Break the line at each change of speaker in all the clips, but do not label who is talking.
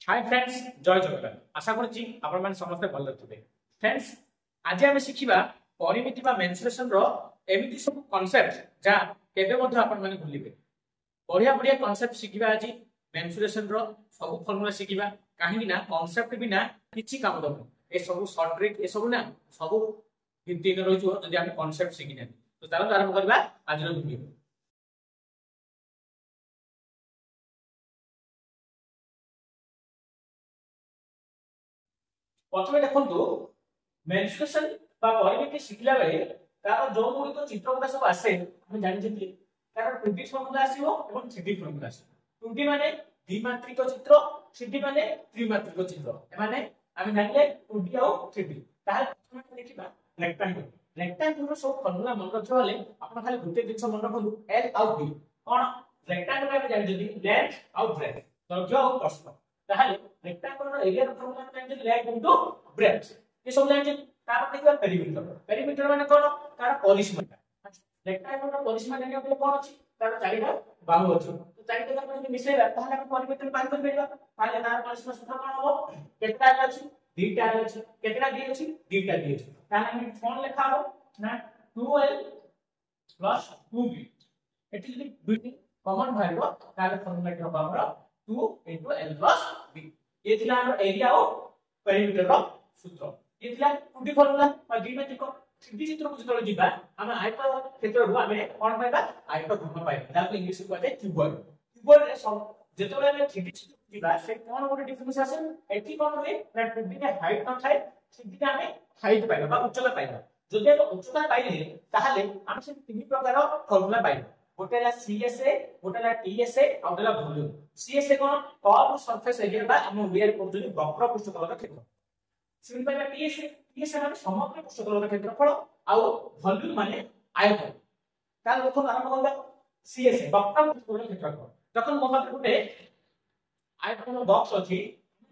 Hi friends जय जगन्नाथ आशा करुच्ची आपण माने समस्त भल थिबे। फ्रेंड्स आज आमे शिखिबा परिमिति बा मेंसुरेशन रो एमिति सब कांसेप्ट जा केबे मध्ये आपण माने भूलिबे। बढ़िया बढ़िया कांसेप्ट शिखिबा आज मेंसुरेशन रो सब फॉर्मूला शिखिबा काहे बिना कांसेप्ट बिना किछि काम दबो ए सब शॉर्ट ट्रिक ए सब ना सब भित्ति न रहिजो जदि आमे कांसेप्ट शिखिने तो तार आरंभ करबा आज रो वीडियो। प्रथमे देखंतु मेंस्ट्रुएशन बा परिमिति शिखला बेले तार जो गुडी चित्र गुडा सब आसे हम जानि जेति तार 2D फॉर्मूला आसीबो एवं 3D फॉर्मूला आसीबो। 2D माने द्विमात्रिक चित्र 3D माने त्रिमात्रिक चित्र माने हम जानिले 2D और 3D तार प्रथमे देखिबा रेक्टेंगल। रेक्टेंगल रो सब फॉर्मूला मन रखियो हले आपण खाली गुटे दिन मन रखलु L और B कोन रेक्टेंगल में जानि जेति लेंथ और ब्रेथ दर्घ्य और प्रस्थ ताहाले रेक्टेंगल रो एरिया रो फॉर्मूला जानि जेति लेंथ इनटू ब्रेथ ये सब जानि तार देखिबा पेरीमीटर। पेरीमीटर माने कोन तार परिसीमा। रेक्टेंगल रो परिसीमा जानि अपने कोन अछि तार चारिटा बाहु अछि तो चारिटा जाक जदि मिसेबा ताहाले हम परिमीटर पार कर पेबा ताहाले तार परिसीमा सूत्र कोन हो केतटा अछि दुईटा अछि केतटा दी अछि दुईटा दी अछि ताहाले हम कोन लेखा हो ना 2L + 2B एटी जदि दुईटी कॉमन भाइबो ताहाले फॉर्मूला के होबा हमर 2 * L + B ये थिला हमर एरिया और पेरीमीटर रो सूत्र। ये थिला 2D फॉर्मूला बा द्विमात्रिक 3D चित्र को जतले जिबा हम आयत क्षेत्र रु हम कोन पाइबा आयत घन पाइबा ताको इंग्लिश को कहते क्यूबॉइड। क्यूबॉइड रे सब जतले हम 3D चित्र जिबा से कोन गोटे डिफरेंस आसे एटी कोन होय ना 2D के हाइट न थाए 3D के हम हाइट पाइबा बा उच्चता पाइबा। जदि हम उच्चता पाइले ताहाले हम से तीन प्रकार फॉर्मूला पाइबा गोटेला CSA गोटेला TSA और गोटेला वॉल्यूम। CSA कोन कर्व सरफेस एरिया बा हम वेयर करजो वक्र पृष्ठतल का क्षेत्र सिंपल पाइबा TSA माने समग्र पृष्ठतल का क्षेत्रफल और वॉल्यूम माने आयतन। ताल देखो आरंभ करबा CSA वक्र पृष्ठतल का क्षेत्रफल तखन मोबाइल गुटे आयतन बॉक्स अछि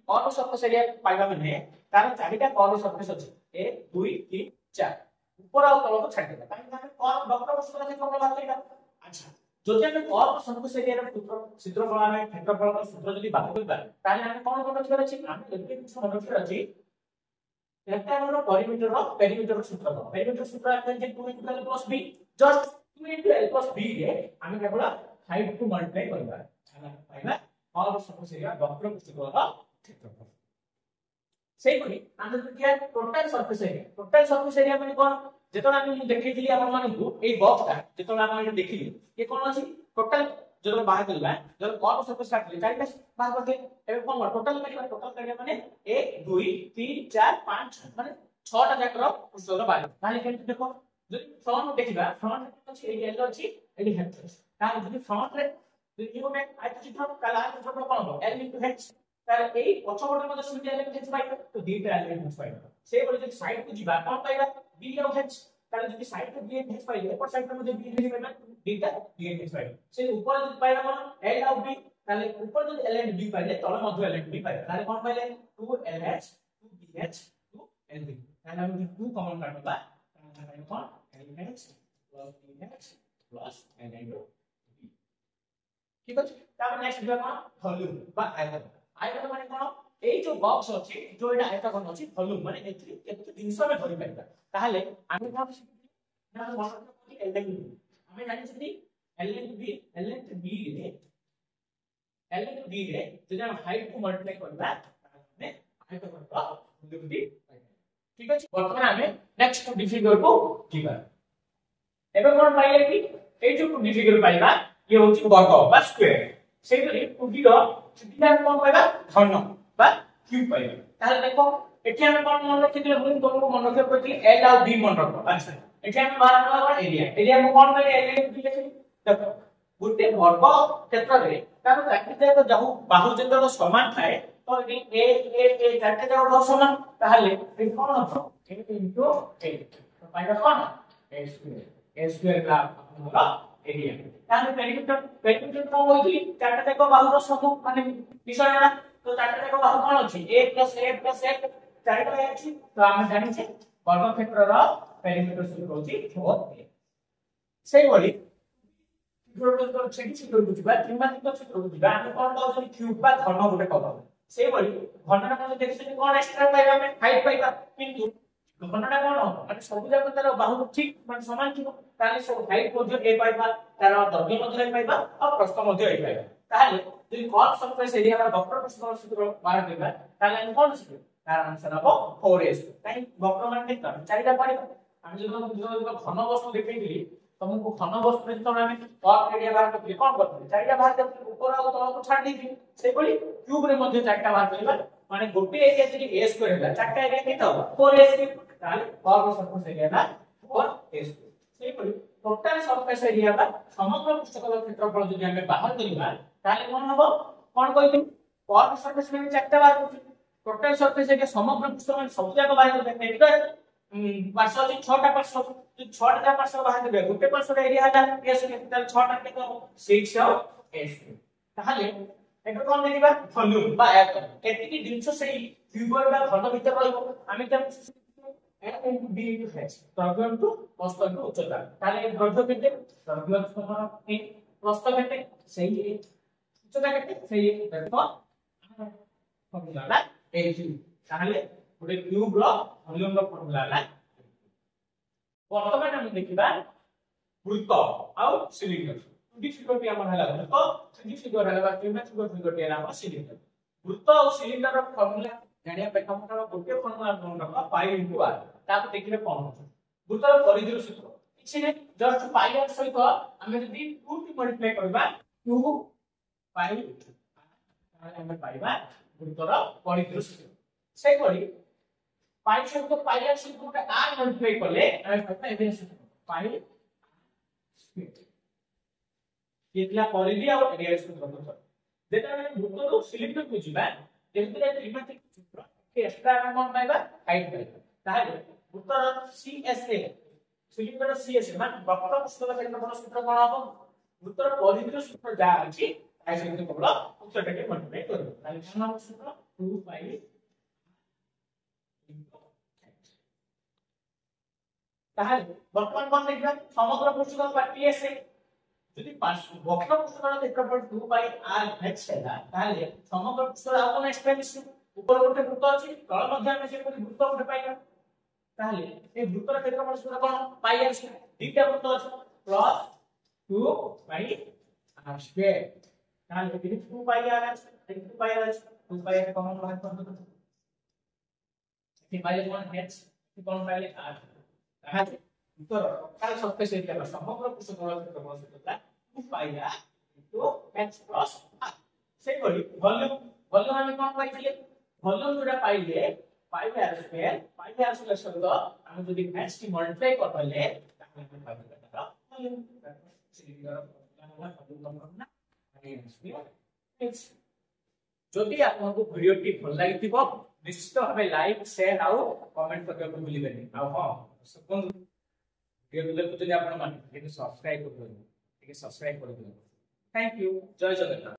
कर्व सरफेस एरिया पाइबा माने तार चारिटा कर्व सरफेस अछि 1 2 3 4 ऊपर और तल को छाडी देबा काहे माने कर्व वक्र पृष्ठतल का क्षेत्रफल बात करिबा। अच्छा जदि हम कर्व सरफेस एरिया रो सूत्र क्षेत्रफल में क्षेत्रफल रो सूत्र जदि बात करबा ताले हम कोन कोन रखिबार अछि हम एते कुछ मन रखिबार अछि रेक्टेंगल रो पेरीमीटर रो सूत्र पेरीमीटर सूत्र अपन जे 2 * L + B just 2 * L + B रे हम केवल हाइट को मल्टीप्लाई करबा हम पाइबा कर्व सरफेस एरिया वक्र पृष्ठतल का क्षेत्रफल। सेही करी हम देखिया टोटल सरफेस एरिया माने कोन जेतोला हम देखैथिली आपण मानकु ए बॉक्स ता जेतोला आपण देखिली ये कोन अछि टोटल जदि बाहर करबा जदि कर्व सरफेस काटली चारिटा बाहर करते एबे कोन टोटल करिया माने 1 2 3 4 5 माने 6 टा जाकर पृष्ठतल बाहर ताले केन देखो जदि फ्रंट देखिबा फ्रंट अछि ए एल अछि एडी हेड अछि ताले जदि फ्रंट रे जदि यो में आयत चित्र काला आयत चित्र कोन हो L * H ताले ए पछपटे मध्ये सुनिया L * H पाइबा तो दीटा L * H पाइबा से बोले जदि साइड को जिबा कोन पाइबा B * H ताले जदि साइड पे B * H पाइबा ऊपर साइड पे मध्ये B * H पाइबा दीटा B * H पाइबा से ऊपर जदि पाइबा कोन L और B ताले ऊपर जदि L * B पाइले तळे मध्ये L * B पाइबा ताले कोन पाइले 2 LH 2 BH 2 LB ताले हम 2 कॉमन काटबा ताले कोन LH + BH + LB ठीक अछि। तापर नेक्स्ट दिबा कोन वॉल्यूम बा आयतन। आयतन माने कोन ए जो बॉक्स अछि जो एटा आयतन अछि वॉल्यूम माने एथि केते जिंस में धरि पाइबा ताहाले आमे कोन ना मन L * B हमें जानि छथि L * B रे जदि हम हाइट को मल्टीप्लाई करबा ताहाले आयतन करबा वॉल्यूम भी ठीक अछि। वर्तमान हमें नेक्स्ट 2D फिगर को जिबा एबे कोन पाइले कि ए जो 2D फिगर पाइबा ये होची वर्ग बा स्क्वायर से करी 2D रो 3D रा कोन पाइबा घन बा क्यूब पाइबा ताले देखो एठी हम कोन मन रखिथिले हम कोन मन रखियो कहथिले L और B मन रखो। अच्छा एठी हम बाहर करबा एरिया में कोन पाइले L * B लिखि देखो गुटे वर्ग क्षेत्र रे तार चारिटा तो जाहु बाहु जेतो समान थाए तो ए चारिटा जाहु समान ताहाले ए कोन हो a * a तो पाइबा कोन a² का हमरा एरिया ताले पेरीमीटर कोन होइथि चारटा जाको बाहु रो समूह माने विषयना तो चारटा जाको बाहु कोन अछि a + a + a चारटा अछि तो हम जानि छै वर्ग क्षेत्र रो पेरीमीटर सूत्र होछि 4a। सेही बोली जोड़ तो 3D चित्र बुझिबा त्रिमात्रिक चित्र बुझिबा हम कोन कहउछि क्यूब बा घन गोटे कहउ সেই বলি ঘনটা মধ্যে দেখছেন কোন এক্সট্রা পাইবা আমি হাইট পাইবা কিন্তু ঘনটা কোন মানে সবু জায়গা তার বাহু ঠিক মানে সমান ছিল তাহলে সব হাইট মধ্যে এ পাইবা তার দৈর্ঘ্য মধ্যে এ পাইবা আর প্রস্থ মধ্যে এ পাইবা তাহলে যদি কর্ভ সারফেস এরিয়া বা বক্র প্রস্থ সূত্র বার করিবা তাহলে আমি কোন শিখব তার आंसर হবে 4s তাই বক্র মানে কত চারিটা পারিবা আমি যদি ঘন বস্তু দেখাইলি तुमको घन वस्तु तो আমি কর্ভ এরিয়া বার করতে কোন করতে চারিটা ভাগ করতে উপর আর তলକୁ ছাড় দিবি সেইগুলি কিউব রে মধ্যে চারটা ভাগ করিবা মানে গোটে এরিয়া যদি s করে দেলা চারটা এরিয়া কেতে হবে 4s তাহলে কর্ভ সারফেস এরিয়া না 4s সেইগুলি টোটাল সারফেস এরিয়া বা সমগ্র পৃষ্ঠতলের ক্ষেত্রফল যদি আমি বাহার করিবা তাহলে কোন হবে কোন কইতে কর্ভ সারফেস এরিয়া চারটা বার করতে টোটাল সারফেস এরিয়া সমগ্র পৃষ্ঠতল সব জায়গা বার করতে ঠিক আছে পার্শ্ব আছে 6টা পার্শ্ব যদি 6টা পার্শ্ব বাহার দেবে গোটে পার্শ্বর এরিয়া হলা s তাহলে 6টা কত 6s তাহলে এটা কোন দেখিবা ভলিউম বা আয়তন এতিকি জিনিস সেই কিউবর বা ঘন ভিতর রইব আমি তার m b h দৈর্ঘ্য ইনটু প্রস্থ ইনটু উচ্চতা তাহলে এই দৈর্ঘ্য কেটে দৈর্ঘ্য সমান এই প্রস্থ কেটে সেই উচ্চতা কেটে সেই দেখো ফর্মুলাটা এই তাহলে গোটে কিউব র ভলিউম র ফর্মুলাটা বর্তমানে আমি দেখিবা বৃত্ত আর সিলিন্ডার দুটি ফিগরটি আমার হলা বৃত্ত থ্রি ফিগর হলা কিংবা ফিগরটি হলা আমার সিলিন্ডার বৃত্ত আর সিলিন্ডার র ফর্মুলা জানিয়া ପାଇଁ আমরা গোটে ফর্মুলা মনে রাখবা পাই ইনটু আর তাকে দেখিলে কোন হচ্ছে বৃত্তর পরিধির সূত্র কিছু নাই জাস্ট পাই আর সহিত আমি যদি 2 টি মল্টিপ্লাই করবা 2 পাই তাহলে আমরা পাইবা বৃত্তর পরিধির সূত্র সেই পরি পাই সহিত পাই আর সূত্রটা আর মল্টিপ্লাই করলে আমি পাইবা এর সূত্র পাই কিতলা পরিধি আর এরিয়া সূত্র করতে যেটা আমি বৃত্তর সিলিন্ডার বুঝিবা যেহেতু এটা ত্রিমাত্রিক সূত্র এক্সট্রা আমি কোন পাইবা হাইট পাইবা তাহলে বৃত্তর সিএসএ সিলিন্ডার সিএসএ মানে বক্র প্রস্থের ক্ষেত্রফল সূত্র কোন হবে বৃত্তর পরিধির সূত্র যা আছে তাই সেটা কেবল উচ্চতাকে মল্টিপ্লাই করব তাহলে কোন হবে সূত্র 2 পাই তাহলে বর্তমান কোন দেখবা সমগ্র পৃষ্ঠতল বা টিএসএ যদি বক্র পৃষ্ঠতলের ক্ষেত্রফল 2 পাই আর h সেটা তাহলে সমগ্র পৃষ্ঠতল আর কোন এক্সপেন্স উপরে গোটে বৃত্ত আছে তল মধ্যে আমি সেপরি বৃত্ত গোটে পাইলা তাহলে এই বৃত্তর ক্ষেত্রফল সূত্র কোন পাই আর দুইটা বৃত্ত আছে প্লাস 2 পাই আর স্কয়ার তাহলে এখানে 2 পাই আর আছে 2 পাই আর আছে 2 পাই এর কমন ভাগ করতে কত 3 পাই এর 1 h কমন পাইলে আর তাহলে উত্তর কাল সারফেস এরিয়া বা সমগ্র পৃষ্ঠতলের ক্ষেত্রফল সূত্রটা 2 পাই আর ইনটু h প্লাস r সেই বলি ভলিউম আমি কোন পাইছিলে ভলিউম যেটা পাইলে পাই আর স্কয়ার শব্দ আমি যদি h টি মাল্টিপ্লাই করলে তাহলে আমি পাবো এটা ভলিউম সিলিন্ডার ফর্মুলা ভলিউম না যদি আপনাদের ভিডিওটি ভাল লাগিথিব নিশ্চিত ভাবে লাইক শেয়ার আর কমেন্ট କରିବାକୁ ভুলিবেনি ଆଉ ହଁ ବন্ধୁ ভিডিও দেখতে যদি ଆପଣ ମାନେ ଟିକେ ସବସ୍କ୍ରାଇବ କରିଦେବେ ଟିକେ ସବସ୍କ୍ରାଇବ କରିଦେବେ थैंक यू जय जगन्नाथ।